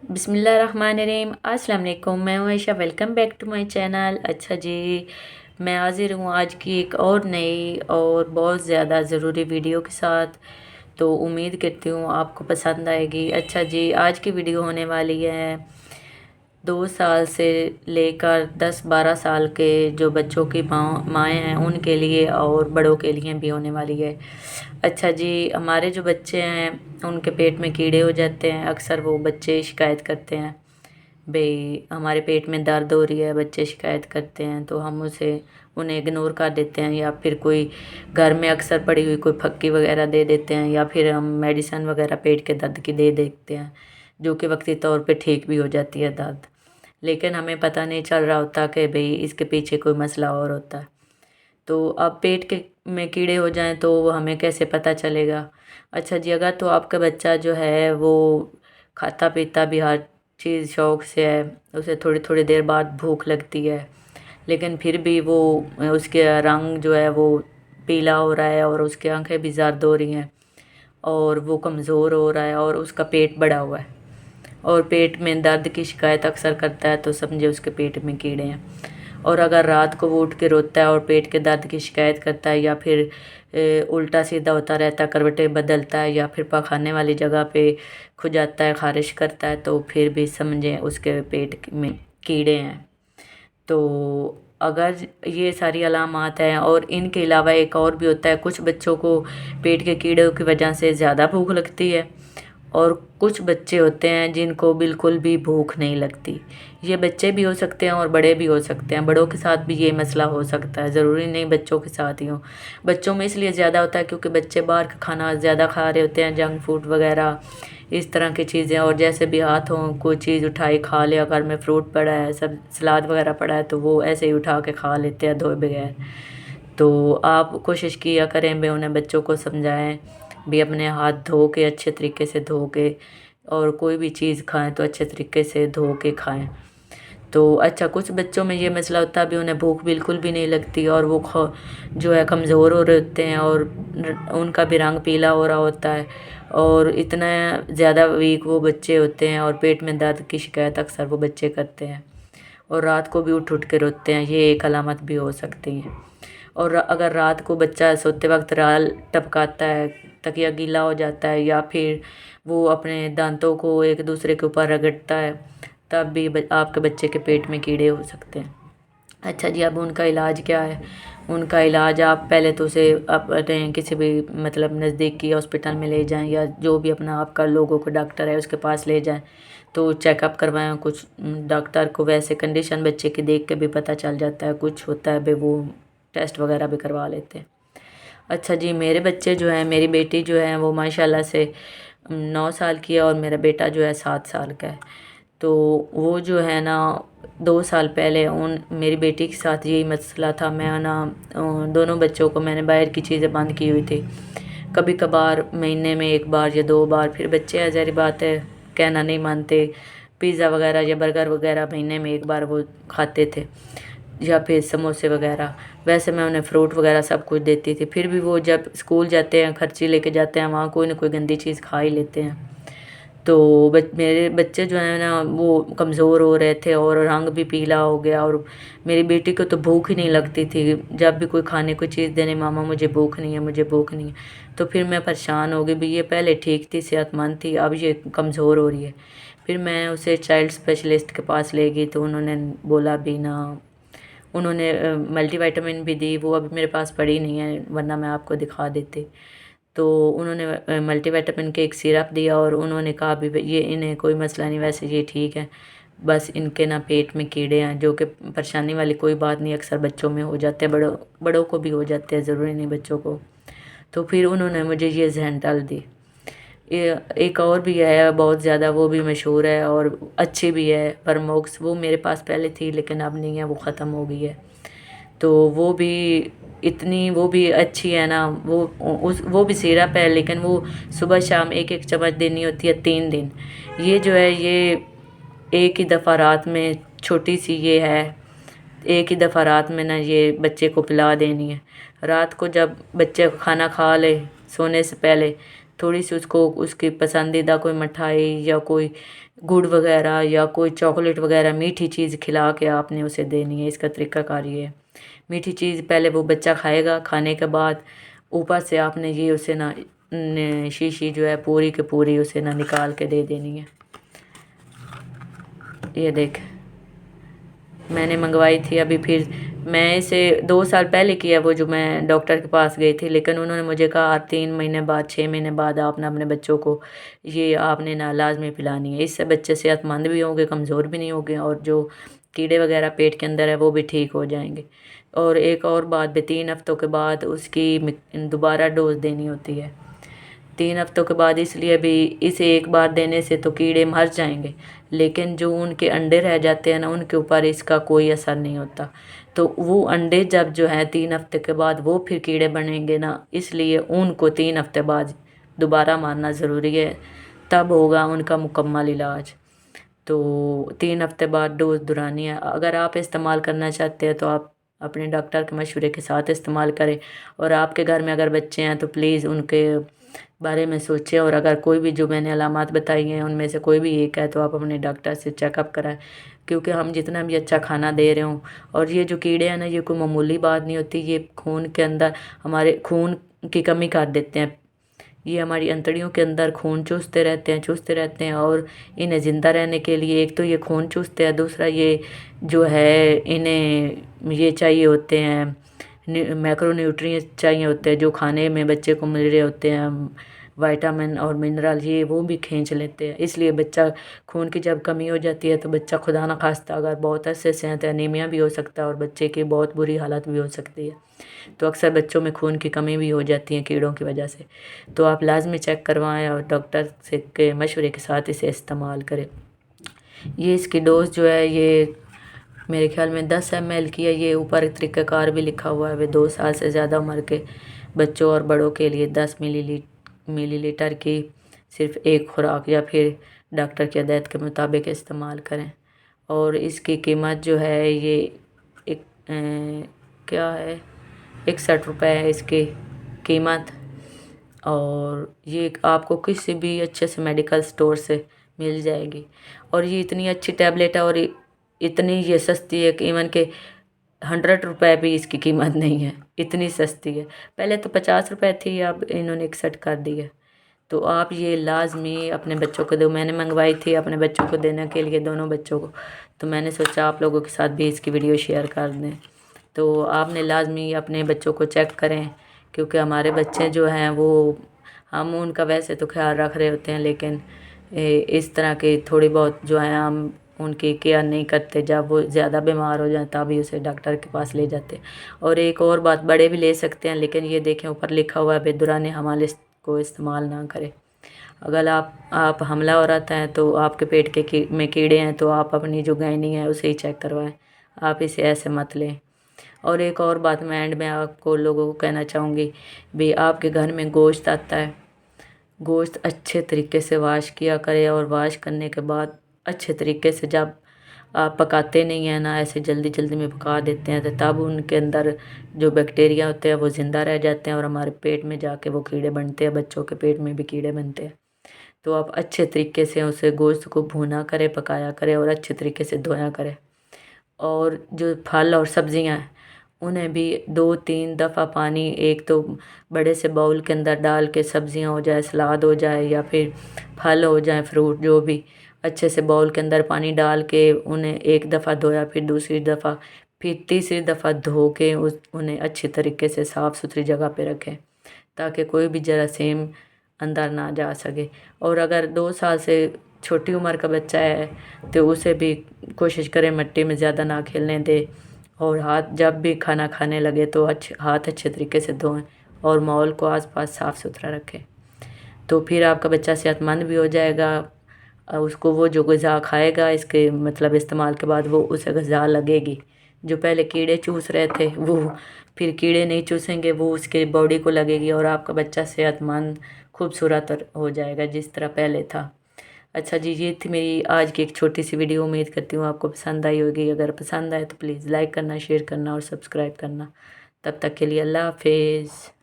बिस्मिल्लाहिर्रहमानिर्रहीम। अस्सलाम वालेकुम। मैं हूं Ayesha, welcome back to my channel. अच्छा जी, मैं हाजिर हूं आज की एक और नई और बहुत ज़्यादा ज़रूरी वीडियो के साथ। तो उम्मीद करती हूँ आपको पसंद आएगी। अच्छा जी, आज की वीडियो होने वाली है 2 साल से लेकर 10-12 साल के जो बच्चों की माएँ हैं उनके लिए, और बड़ों के लिए भी होने वाली है। अच्छा जी, हमारे जो बच्चे हैं उनके पेट में कीड़े हो जाते हैं। अक्सर वो बच्चे शिकायत करते हैं, भाई हमारे पेट में दर्द हो रही है, बच्चे शिकायत करते हैं। तो हम उन्हें इग्नोर कर देते हैं, या फिर कोई घर में अक्सर पड़ी हुई कोई फक्की वगैरह दे देते हैं, या फिर हम मेडिसिन वगैरह पेट के दर्द की दे देते हैं, जो कि वक्ती तौर पे ठीक भी हो जाती है दर्द। लेकिन हमें पता नहीं चल रहा होता कि भाई इसके पीछे कोई मसला और होता है। तो अब पेट के में कीड़े हो जाएं तो वो हमें कैसे पता चलेगा। अच्छा जी, अगर तो आपका बच्चा जो है वो खाता पीता भी हर चीज़ शौक़ से है, उसे थोड़ी थोड़ी देर बाद भूख लगती है, लेकिन फिर भी वो उसके रंग जो है वो पीला हो रहा है, और उसकी आंखें भी जर्द हो रही हैं, और वो कमज़ोर हो रहा है, और उसका पेट बढ़ा हुआ है, और पेट में दर्द की शिकायत अक्सर करता है, तो समझे उसके पेट में कीड़े हैं। और अगर रात को वो उठ के रोता है और पेट के दर्द की शिकायत करता है, या फिर उल्टा सीधा होता रहता है, करवटें बदलता है, या फिर पखाने वाली जगह पे खुजाता है, खारिश करता है, तो फिर भी समझें उसके पेट में कीड़े हैं। तो अगर ये सारी अलामात हैं, और इनके अलावा एक और भी होता है, कुछ बच्चों को पेट के कीड़ों की वजह से ज़्यादा भूख लगती है, और कुछ बच्चे होते हैं जिनको बिल्कुल भी भूख नहीं लगती। ये बच्चे भी हो सकते हैं और बड़े भी हो सकते हैं, बड़ों के साथ भी ये मसला हो सकता है, ज़रूरी नहीं बच्चों के साथ ही हो। बच्चों में इसलिए ज़्यादा होता है क्योंकि बच्चे बाहर का खाना ज़्यादा खा रहे होते हैं, जंक फूड वगैरह इस तरह की चीज़ें, और जैसे भी हाथों कोई चीज़ उठाई खा लिया, घर में फ्रूट पड़ा है, सब सलाद वगैरह पड़ा है, तो वो ऐसे ही उठा के खा लेते हैं धोए बगैर। तो आप कोशिश किया करें भी, उन्हें बच्चों को समझाएं भी अपने हाथ धो के, अच्छे तरीके से धो के, और कोई भी चीज़ खाएं तो अच्छे तरीके से धो के खाएं। तो अच्छा, कुछ बच्चों में ये मसला होता है भी, उन्हें भूख बिल्कुल भी नहीं लगती, और वो जो है कमज़ोर हो रहे होते हैं, और उनका भी रंग पीला हो रहा होता है, और इतना ज़्यादा वीक वो बच्चे होते हैं, और पेट में दर्द की शिकायत अक्सर वो बच्चे करते हैं, और रात को भी उठ उठ के रोते हैं। ये एक अलामत भी हो सकती है। और अगर रात को बच्चा सोते वक्त राल टपकाता है, तकिया गीला हो जाता है, या फिर वो अपने दांतों को एक दूसरे के ऊपर रगड़ता है, तब भी आपके बच्चे के पेट में कीड़े हो सकते हैं। अच्छा जी, अब उनका इलाज क्या है। उनका इलाज, आप पहले तो उसे अपने किसी भी मतलब नज़दीकी हॉस्पिटल में ले जाएं, या जो भी अपना आपका लोगों को डॉक्टर है उसके पास ले जाएं, तो चेकअप करवाएं। कुछ डॉक्टर को वैसे कंडीशन बच्चे की देख के भी पता चल जाता है, कुछ होता है भी वो टेस्ट वगैरह भी करवा लेते हैं। अच्छा जी, मेरे बच्चे जो हैं, मेरी बेटी जो है वो माशाल्लाह से 9 साल की है, और मेरा बेटा जो है 7 साल का है। तो वो जो है ना, 2 साल पहले मेरी बेटी के साथ यही मसला था। मैं ना दोनों बच्चों को मैंने बाहर की चीज़ें बंद की हुई थी, कभी कभार महीने में 1 बार या 2 बार। फिर बच्चे ज़ाहिर बात है कहना नहीं मानते, पिज़्ज़ा वगैरह या बर्गर वगैरह महीने में 1 बार वो खाते थे, या फिर समोसे वगैरह। वैसे मैं उन्हें फ्रूट वगैरह सब कुछ देती थी, फिर भी वो जब स्कूल जाते हैं, खर्ची लेके जाते हैं, वहाँ कोई ना कोई गंदी चीज़ खा ही लेते हैं। तो मेरे बच्चे जो हैं ना वो कमज़ोर हो रहे थे, और रंग भी पीला हो गया, और मेरी बेटी को तो भूख ही नहीं लगती थी। जब भी कोई खाने को चीज़ देने, मामा मुझे भूख नहीं है, मुझे भूख नहीं है। तो फिर मैं परेशान हो गई भी, ये पहले ठीक थी, सेहतमंद थी, अब ये कमज़ोर हो रही है। फिर मैं उसे चाइल्ड स्पेशलिस्ट के पास ले गई, तो उन्होंने बोला भी ना, उन्होंने मल्टीविटामिन भी दी। वो अभी मेरे पास पड़ी नहीं है, वरना मैं आपको दिखा देती। तो उन्होंने मल्टीविटामिन के एक सिरप दिया, और उन्होंने कहा भी ये इन्हें कोई मसला नहीं, वैसे ये ठीक है, बस इनके ना पेट में कीड़े हैं, जो कि परेशानी वाली कोई बात नहीं, अक्सर बच्चों में हो जाते हैं, बड़ों को भी हो जाते हैं, ज़रूरी नहीं बच्चों को। तो फिर उन्होंने मुझे ये ज़ैंथल दी। एक और भी है बहुत ज़्यादा, वो भी मशहूर है और अच्छी भी है, परमोक्स। वो मेरे पास पहले थी लेकिन अब नहीं है, वो ख़त्म हो गई है। तो वो भी वो भी अच्छी है ना। वो भी सिरप है, लेकिन वो सुबह शाम एक एक चम्मच देनी होती है 3 दिन। ये जो है ये एक ही दफ़ा रात में, छोटी सी ये है, एक ही दफ़ा रात में ना ये बच्चे को पिला देनी है। रात को जब बच्चे खाना खा ले सोने से पहले, थोड़ी सी उसको उसकी पसंदीदा कोई मिठाई या कोई गुड़ वगैरह या कोई चॉकलेट वगैरह मीठी चीज़ खिला के आपने उसे देनी है। इसका तरीका कार ये है, मीठी चीज़ पहले वो बच्चा खाएगा, खाने के बाद ऊपर से आपने ये उसे ना शीशी जो है पूरी की पूरी उसे ना निकाल के दे देनी है। ये देख, मैंने मंगवाई थी अभी, फिर मैं इसे 2 साल पहले किया वो जो मैं डॉक्टर के पास गई थी, लेकिन उन्होंने मुझे कहा 3 महीने बाद 6 महीने बाद आपने अपने बच्चों को ये आपने ना लाजमी पिलानी है। इससे बच्चे सेहतमंद भी होंगे, कमज़ोर भी नहीं होंगे, और जो कीड़े वगैरह पेट के अंदर है वो भी ठीक हो जाएंगे। और एक और बात भी, 3 हफ्तों के बाद उसकी दोबारा डोज देनी होती है। 3 हफ्तों के बाद इसलिए भी, इसे एक बार देने से तो कीड़े मर जाएंगे, लेकिन जो उनके अंडे रह जाते हैं ना उनके ऊपर इसका कोई असर नहीं होता। तो वो अंडे जब जो है 3 हफ्ते के बाद वो फिर कीड़े बनेंगे ना, इसलिए उनको 3 हफ्ते बाद दोबारा मारना ज़रूरी है, तब होगा उनका मुकम्मल इलाज। तो 3 हफ्ते बाद डोज दुहरानी है। अगर आप इस्तेमाल करना चाहते हैं तो आप अपने डॉक्टर के मशवरे के साथ इस्तेमाल करें, और आपके घर में अगर बच्चे हैं तो प्लीज़ उनके बारे में सोचें, और अगर कोई भी जो मैंने अलामात बताई हैं उनमें से कोई भी एक है तो आप अपने डॉक्टर से चेकअप कराएं, क्योंकि हम जितना भी अच्छा खाना दे रहे हों, और ये जो कीड़े हैं ना ये कोई मामूली बात नहीं होती, ये खून के अंदर हमारे खून की कमी कर देते हैं। ये हमारी अंतड़ियों के अंदर खून चूसते रहते हैं, और इन्हें ज़िंदा रहने के लिए एक तो ये खून चूसते हैं, दूसरा ये जो है इन्हें ये चाहिए होते हैं मैक्रो न्यूट्रिएंट्स चाहिए होते हैं जो खाने में बच्चे को मिल रहे होते हैं, विटामिन और मिनरल, ये वो भी खींच लेते हैं। इसलिए बच्चा खून की जब कमी हो जाती है तो बच्चा खुदा न खास्ता अगर बहुत अरसे से है तो एनीमिया भी हो सकता है, और बच्चे की बहुत बुरी हालत भी हो सकती है। तो अक्सर बच्चों में खून की कमी भी हो जाती है कीड़ों की वजह से। तो आप लाजमी चेक करवाएं और डॉक्टर से के मशवरे के साथ इसे इस्तेमाल करें। ये इसकी डोज जो है ये मेरे ख्याल में 10 ml की है। ये ऊपर तरीक़ाकार भी लिखा हुआ है, वे 2 साल से ज़्यादा उम्र के बच्चों और बड़ों के लिए 10 मिलीलीटर की सिर्फ़ एक खुराक, या फिर डॉक्टर की हदायत के मुताबिक इस्तेमाल करें। और इसकी कीमत जो है ये एक क्या है 61 रुपये है इसकी कीमत, और ये आपको किसी भी अच्छे से मेडिकल स्टोर से मिल जाएगी। और ये इतनी अच्छी टैबलेट है और इतनी ये सस्ती है कि इवन के 100 रुपये भी इसकी कीमत नहीं है, इतनी सस्ती है। पहले तो 50 रुपये थी, अब इन्होंने 61 कर दी है। तो आप ये लाजमी अपने बच्चों को दो। मैंने मंगवाई थी अपने बच्चों को देने के लिए, दोनों बच्चों को, तो मैंने सोचा आप लोगों के साथ भी इसकी वीडियो शेयर कर दें। तो आपने लाजमी अपने बच्चों को चेक करें, क्योंकि हमारे बच्चे जो हैं वो हम उनका वैसे तो ख्याल रख रहे होते हैं, लेकिन इस तरह के थोड़ी बहुत जो है हम उनकी केयर नहीं करते। जब वो ज़्यादा बीमार हो जाए तभी उसे डॉक्टर के पास ले जाते हैं। और एक और बात, बड़े भी ले सकते हैं, लेकिन ये देखें ऊपर लिखा हुआ है बेदुराने हमाले को इस्तेमाल ना करें। अगर आप हमला हो रहा है तो आपके पेट के में कीड़े हैं तो आप अपनी जो गायनी है उसे ही चेक करवाएं, आप इसे ऐसे मत लें। और एक और बात मैं एंड में आपको लोगों को कहना चाहूँगी, भी आपके घर में गोश्त आता है, गोश्त अच्छे तरीके से वाश किया करें, और वाश करने के बाद अच्छे तरीके से जब आप पकाते नहीं हैं ना, ऐसे जल्दी जल्दी में पका देते हैं, तो तब उनके अंदर जो बैक्टीरिया होते हैं वो ज़िंदा रह जाते हैं, और हमारे पेट में जाके वो कीड़े बनते हैं, बच्चों के पेट में भी कीड़े बनते हैं। तो आप अच्छे तरीके से उसे गोश्त को भूना करें, पकाया करें, और अच्छे तरीके से धोया करें। और जो फल और सब्ज़ियाँ हैं उन्हें भी 2-3 दफ़ा पानी, एक तो बड़े से बाउल के अंदर डाल के, सब्ज़ियाँ हो जाए, सलाद हो जाए, या फिर फल हो जाए, फ्रूट जो भी, अच्छे से बाउल के अंदर पानी डाल के उन्हें एक दफ़ा धोया, फिर दूसरी दफ़ा, फिर तीसरी दफ़ा धो के उन्हें अच्छी तरीके से साफ़ सुथरी जगह पे रखें, ताकि कोई भी जरासीम अंदर ना जा सके। और अगर 2 साल से छोटी उम्र का बच्चा है तो उसे भी कोशिश करें मिट्टी में ज़्यादा ना खेलने दें, और हाथ जब भी खाना खाने लगे तो हाथ अच्छे तरीके से धोएं, और माहौल को आसपास साफ़ सुथरा रखें। तो फिर आपका बच्चा सेहतमंद भी हो जाएगा, उसको वो जो ग़िज़ा खाएगा इसके मतलब इस्तेमाल के बाद वो उसे ग़िज़ा लगेगी। जो पहले कीड़े चूस रहे थे वो फिर कीड़े नहीं चूसेंगे, वो उसके बॉडी को लगेगी, और आपका बच्चा सेहतमंद खूबसूरत हो जाएगा जिस तरह पहले था। अच्छा जी, ये थी मेरी आज की एक छोटी सी वीडियो। उम्मीद करती हूँ आपको पसंद आई होगी। अगर पसंद आए तो प्लीज़ लाइक करना, शेयर करना और सब्सक्राइब करना। तब तक के लिए अल्लाह हाफिज़।